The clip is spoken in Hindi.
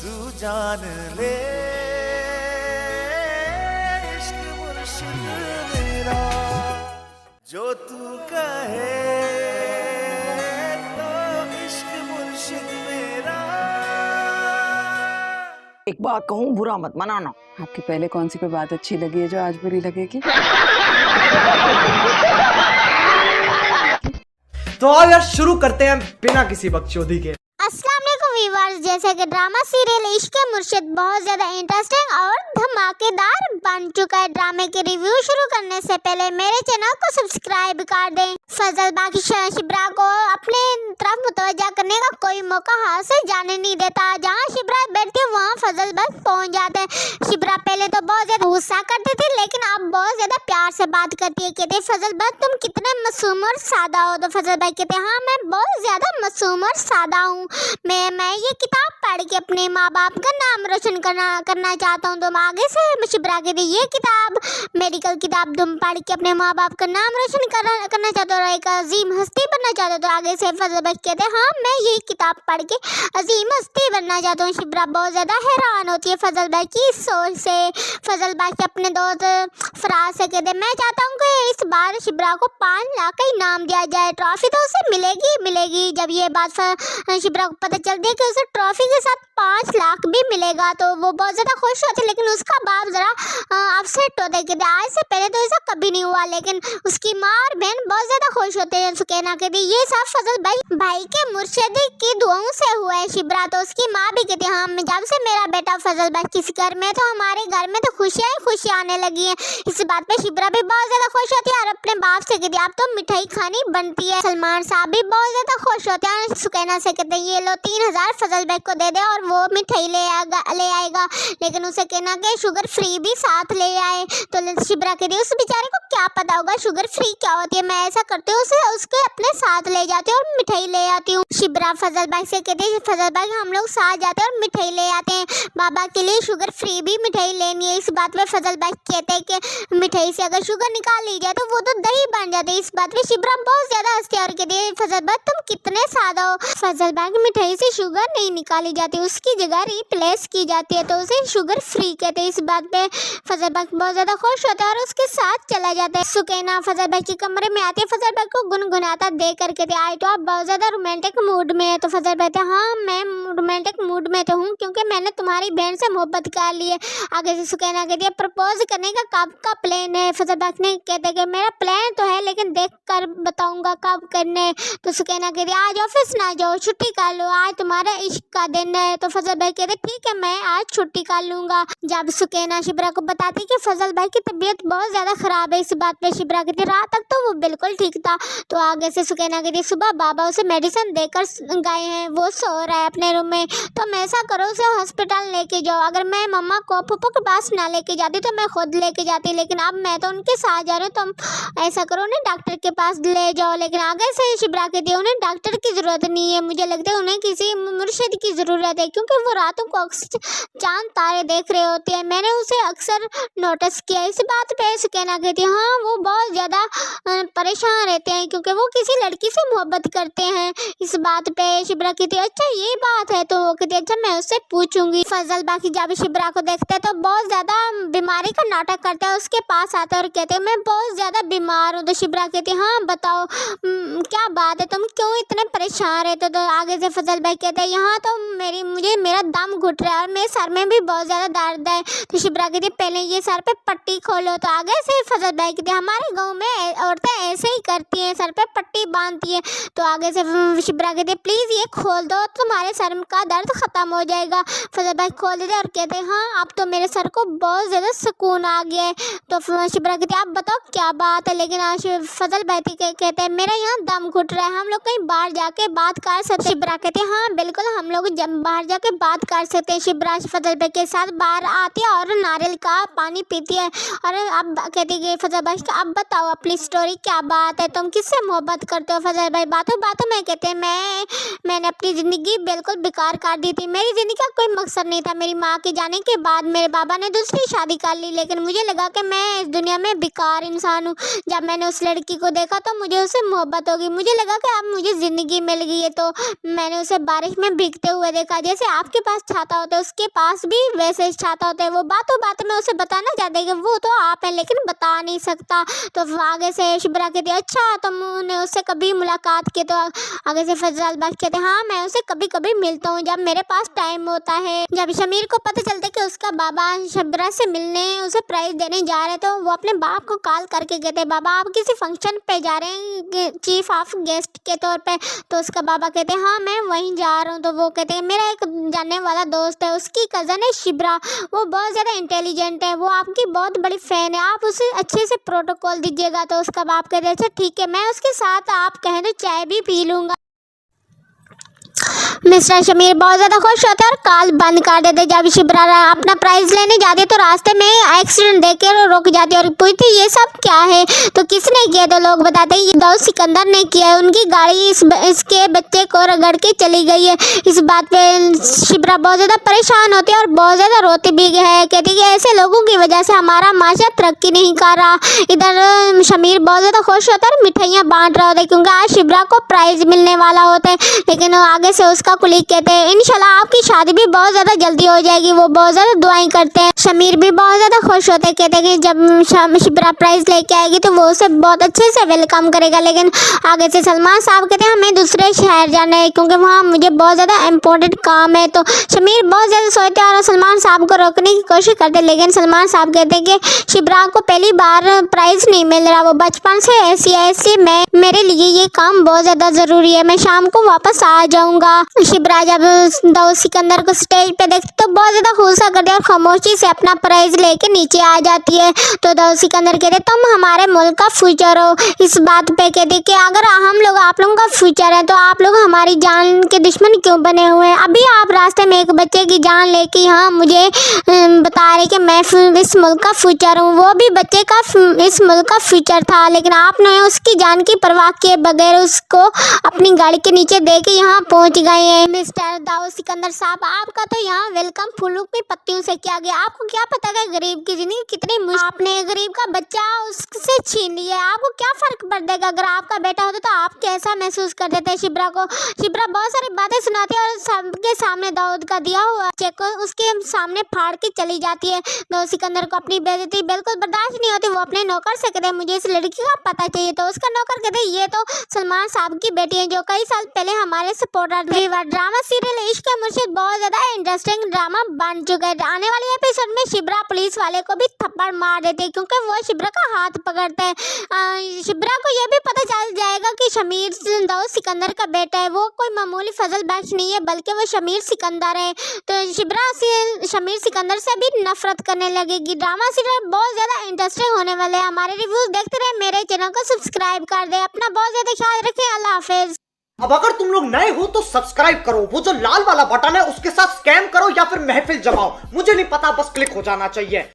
तू जान ले इश्क मुर्शिद मेरा, जो तू कहे तो इश्क मुर्शिद मेरा। एक बात कहूँ, बुरा मत मनाना। आपकी पहले कौन सी कोई बात अच्छी लगी है जो आज बुरी लगेगी? तो आओ यार शुरू करते हैं बिना किसी बकचोदी के। अस्सलाम वालेकुम व्यूअर्स, जैसे कि ड्रामा सीरियल इश्क मुर्शिद बहुत ज्यादा इंटरेस्टिंग और धमाकेदार बन चुका है। ड्रामे के रिव्यू शुरू करने से पहले मेरे चैनल को सब्सक्राइब कर दें। फजल बाकी शिब्रा को अपने तरफ मुतवज्जा करने का कोई मौका हाथ से जाने नहीं देता। जहाँ शिब्रा बैठती है वहाँ फजल बस पहुँच जाते हैं। शिब्रा पहले तो बहुत ज्यादा गुस्सा करती थी, लेकिन अब बहुत ज्यादा प्यार से बात करती है। कहते फजल बस तुम कितने मासूम और सादा हो। तो फजल भाई कहते हाँ मैं बहुत ज्यादा मासूम और सादा हूँ। मैं ये किताब पढ़ के अपने माँ बाप का नाम रोशन करना चाहता हूँ। तुम आगे से शिब्रा के लिए ये किताब मेडिकल किताब तुम पढ़ के अपने माँ बाप का नाम रोशन करना चाहते हो और एक अजीम हस्ती बनना चाहते हो। तो आगे से फजल भाई कहते हैं हाँ मैं ये किताब पढ़ के अजीम हस्ती बनना चाहता हूँ। शिब्रा बहुत ज़्यादा हैरान होती है फजल भाई की सोच से। फजल भाई के अपने दोस्त फराज से कहते मैं चाहता हूँ कि इस बार शिब्रा को 5 लाख का इनाम दिया जाए। ट्रॉफी तो उसे मिलेगी। जब ये बात शिब्रा को पता चलती है कि उसे ट्रॉफी के साथ 5 लाख भी मिलेगा तो वो बहुत ज़्यादा खुश होती है। लेकिन उसका बाप ज़रा अपसेट होता है। कहते आज से पहले तो ऐसा कभी नहीं हुआ। लेकिन उसकी माँ और बहन बहुत ज़्यादा खुश होते हैं। सुकैना कहती ये सब फजल भाई के मुर्शिद की दुआओं से हुआ है। शिब्रा तो उसकी माँ भी कहती है हाँ जब से मेरा बेटा फजल भाई किस घर में तो हमारे घर में तो खुशियाँ आने लगी हैं। इस बात पे शिब्रा भी बहुत ज़्यादा खुश होती है और अपने बाप से कहती है अब तो मिठाई खानी बनती है। सलमान साहब भी बहुत ज़्यादा खुश होते हैं। सुकैना से कहते हैं ये लो 3000 फजल भाई को दे दे और वो मिठाई ले आएगा। लेकिन उसे कहना कि शुगर फ्री भी साथ ले आए। तो शिब्रा कहती है उस बेचारे को क्या पता होगा शुगर फ्री क्या होती है। मैं ऐसा करती हूँ उसके अपने साथ ले जाती हूँ और मिठाई ले आती हूँ। शिब्रा फजल भाई से कहती है फजल भाई हम लोग साथ जाते हैं और मिठाई ले आते हैं। बाबा के लिए शुगर फ्री भी मिठाई लेनी है। इस बात पे फजल भाई कहते हैं कि मिठाई से अगर शुगर निकाल ली जाए तो वो तो दही बन जाते है। इस बात पे शिब्रा बहुत ज्यादा हंसती है और कहती है फजल भाई तुम कितने सादा हो। फजल भाई मिठाई से शुगर नहीं निकाली जाती, उसकी जगह रिप्लेस की जाती है तो उसे शुगर फ्री कहते हैं। इस बात पे फजल भाई बहुत ज्यादा खुश होता है और उसके साथ चला जाता है। सुकैना फजल भाई के कमरे में आती है। फजल भाई को गुनगुनाता देख कर कहते आई तो आप बहुत ज्यादा रोमांटिक मूड में है। तो फजल भाई हाँ मैं रोमांटिक मूड में तो हूँ क्योंकि मैंने तुम्हारी बहन से मोहब्बत कर ली है। आगे से सुकैना कहती है प्रपोज करने का कब का प्लान है। फजल भाई ने कहते कि मेरा प्लान तो है लेकिन देख कर बताऊंगा कब करने। तो सुकैना कहती आज ऑफिस ना जाओ छुट्टी कर लो, आज तुम्हारा इश्क का दिन है। तो फजल भाई कहते ठीक है मैं आज छुट्टी कर लूंगा। जब सुकैना शिब्रा को बताती कि फजल भाई की तबीयत बहुत ज्यादा खराब है। इस बात पे शिब्रा कहती रात तक तो वो बिल्कुल ठीक था। तो आगे से सुकैना कहती सुबह बाबा उसे मेडिसिन देकर गए हैं, वो सो रहा है अपने रूम में। तो मैं ऐसा करो उसे हॉस्पिटल लेके जाओ। अगर मैं मम्मा को पप्पू के पास ना लेके जाती तो मैं खुद लेके जाती, लेकिन अब मैं तो उनके साथ जा रही हूँ। तुम ऐसा करो उन्हें डॉक्टर के पास ले जाओ। लेकिन आगे से शिब्रा कहती है उन्हें डॉक्टर की जरूरत नहीं है, मुझे लगता है उन्हें किसी मुर्शिद की जरूरत है क्योंकि वो रातों को चांद तारे देख रहे होते हैं। मैंने उसे अक्सर नोटिस किया। इस बात पे सुकैना कहती है हाँ वो बहुत ज़्यादा परेशान रहते हैं क्योंकि वो किसी लड़की से मोहब्बत करते हैं। इस बात पे शिब्रा कहती है अच्छा ये बात है। तो वो कहती है अच्छा मैं उससे पूछूंगी। फजल बाकी जब शिब्रा को देखते हैं तो बहुत ज़्यादा बीमारी का नाटक करता है, उसके पास आता है और कहते हैं मैं बहुत ज़्यादा बीमार हूँ। तो शिब्रा कहती है हाँ बताओ क्या बात है, तुम क्यों इतने परेशान रहते हो। तो आगे से फजल भाई कहते हैं यहाँ तो मुझे मेरा दम घुट रहा है और मेरे सर में भी बहुत ज़्यादा दर्द है। तो शिब्रा कहती है पहले ये सर पे पट्टी खोलो। तो आगे से फजल भाई कहते हैं हमारे गाँव में औरतें ऐसे ही करती हैं, सर पे पट्टी बांधती हैं। तो आगे से शिब्रा कहते हैं प्लीज़ ये खोल दो तुम्हारे सर का दर्द ख़त्म हो जाएगा। फजल भाई खोल देते और कहते हैं हाँ अब तो मेरे सर को बहुत ज़्यादा सुकून आ गया है। तो शिब्रा कहती है आप बताओ क्या बात है। लेकिन फजल भाई कहते हैं मेरा यहाँ दम घुट रहा है, हम लोग कहीं बाहर जाके बात कर सकते हैं। शिब्रा कहते हैं हाँ बिल्कुल हम लोग बाहर जाके बात कर सकते हैं। शिब्रा फजल भाई के साथ बाहर आती है और नारियल का पानी पीती है और अब कहती है फजल भाई अब बताओ अपनी स्टोरी क्या बात है, तुम किससे मोहब्बत करते हो। फजल भाई बातों में कहते हैं मैंने अपनी ज़िंदगी बिल्कुल बेकार कर दी थी, मेरी ज़िंदगी का कोई मकसद नहीं था। मेरी माँ के जाने के बाद मेरे बाबा ने दूसरी शादी शादी कर ली, लेकिन मुझे लगा कि मैं इस दुनिया में बेकार इंसान हूँ। जब मैंने उस लड़की को देखा तो मुझे उससे मोहब्बत हो गई। मुझे लगा कि अब मुझे ज़िंदगी मिल गई है। तो मैंने उसे बारिश में भीगते हुए देखा। जैसे आपके पास छाता होता है, उसके पास भी वैसे ही छाता होता है। वो बातों बातों में उसे बताना चाहते हैं कि वो तो आप हैं, लेकिन बता नहीं सकता। तो आगे से शिब्रा कहती है, अच्छा तुमने उससे कभी मुलाकात की? तो आगे से फजल बात कहते हैं, हाँ मैं उसे कभी कभी मिलता हूँ जब मेरे पास टाइम होता है। जब शमीर को पता चलता है कि उसका बाबा शिब्रा से मिलने उसे प्राइज देने जा रहे, तो वो अपने बाप को कॉल करके कहते हैं, बाबा आप किसी फंक्शन पे जा रहे हैं चीफ ऑफ गेस्ट के तौर पे? तो उसका बाबा कहते हैं, हाँ मैं वहीं जा रहा हूँ। तो वो कहते हैं, मेरा एक जानने वाला दोस्त है, उसकी कज़न है शिब्रा, वो बहुत ज़्यादा इंटेलिजेंट है, वो आपकी बहुत बड़ी फ़ैन है, आप उसे अच्छे से प्रोटोकॉल दीजिएगा। तो उसका बाप कहते हैं, अच्छा ठीक है, मैं उसके साथ आप कहें तो चाय भी पी लूँगा। मिस्टर शमीर बहुत ज़्यादा खुश होते हैं और कॉल बंद कर देते। जब शिब्रा अपना प्राइज़ लेने जाती है तो रास्ते में एक्सीडेंट देख कर रुक जाती है और पूछती है, ये सब क्या है? तो किसने किया? तो लोग बताते हैं, ये दाऊद सिकंदर ने किया है, उनकी गाड़ी इसके बच्चे को रगड़ के चली गई है। इस बात पे शिब्रा बहुत ज़्यादा परेशान होती है और बहुत ज़्यादा रोती भी है। कहती है, ऐसे लोगों की वजह से हमारा माशरा तरक्की नहीं कर रहा। इधर शमीर बहुत ज़्यादा खुश होता है और मिठाइयाँ बांट रहा होता है, क्योंकि आज शिब्रा को प्राइज़ मिलने वाला होता है। लेकिन आगे से उसका कुलीग कहते हैं, इंशाल्लाह आपकी शादी भी बहुत ज़्यादा जल्दी हो जाएगी। वो बहुत ज़्यादा दुआएं करते हैं। शमीर भी बहुत ज़्यादा खुश होते हैं, कहते हैं कि जब शिब्रा प्राइज़ लेके आएगी तो वो उसे बहुत अच्छे से वेलकम करेगा। लेकिन आगे से सलमान साहब कहते हैं, हमें दूसरे शहर जाना है क्योंकि वहाँ मुझे बहुत ज़्यादा इम्पोर्टेंट काम है। तो शमीर बहुत ज़्यादा सोचते हैं और सलमान साहब को रोकने की कोशिश करते हैं, लेकिन सलमान साहब कहते हैं कि शिब्रा को पहली बार प्राइज़ नहीं मिल रहा, वो बचपन से ऐसी है, इसलिए मेरे लिए ये काम बहुत ज़्यादा ज़रूरी है, मैं शाम को वापस आ जाऊँगा। शिब्रा जब दाऊद सिकंदर को स्टेज पे देखती तो बहुत ज़्यादा गुस्सा करती है और खामोशी से अपना प्राइज़ लेके नीचे आ जाती है। तो दाऊद सिकंदर कहते, तुम हमारे मुल्क का फ्यूचर हो। इस बात पे कहते कि अगर हम लोग आप लोगों का फ्यूचर है तो आप लोग हमारी जान के दुश्मन क्यों बने हुए हैं? अभी आप रास्ते में एक बच्चे की जान लेके यहाँ मुझे बता रहे कि मैं इस मुल्क का फ्यूचर हूँ। वो भी बच्चे का इस मुल्क का फ्यूचर था, लेकिन आपने उसकी जान की परवाह किए बगैर उसको अपनी गाड़ी के नीचे दे के यहाँ पहुँच गए हैं। मिस्टर दाऊद सिकंदर साहब, आपका तो यहाँ वेलकम फूलों की पत्तियों से किया गया। आपको क्या पता है गरीब की जिंदगी कितनी मुश्किल, आपने गरीब का बच्चा उससे छीन लिया। आपको क्या फर्क पड़ देगा? अगर आपका बेटा होता तो आप कैसा महसूस कर देते शिब्रा को? शिब्रा बहुत सारी बातें सुनाती है और सबके सामने दाऊद का दिया हुआ चेक को उसके सामने फाड़ के चली जाती है। दाऊद सिकंदर को अपनी बेइज्जती बिल्कुल बर्दाश्त नहीं होती। वो अपने नौकर से कहते, मुझे इस लड़की का पता चाहिए। तो उसका नौकर कहते, ये तो सलमान साहब की बेटी है जो कई साल पहले हमारे सपोर्टर थे। ड्रामा सीरियल इश्क के मुर्शिद बहुत ज्यादा इंटरेस्टिंग ड्रामा बन चुका है। आने वाले एपिसोड में शिब्रा पुलिस वाले को भी थप्पड़ मार देते हैं क्योंकि वो शिब्रा का हाथ पकड़ते हैं। शिब्रा को यह भी पता चल जाएगा कि शमीर दाऊद सिकंदर का बेटा है, वो कोई मामूली फजल बख्श नहीं है बल्कि वो शमीर सिकंदर है। तो शिब्रा से शमीर सिकंदर से भी नफरत करने लगेगी। ड्रामा सीरियल बहुत ज्यादा इंटरेस्टिंग होने वाले हैं। हमारे रिव्यूज देखते रहे, मेरे चैनल को सब्सक्राइब कर दे। अपना बहुत ज्यादा ख्याल रखें। अल्लाह हाफिज। अब अगर तुम लोग नए हो तो सब्सक्राइब करो, वो जो लाल वाला बटन है उसके साथ स्कैम करो या फिर महफिल जमाओ, मुझे नहीं पता, बस क्लिक हो जाना चाहिए।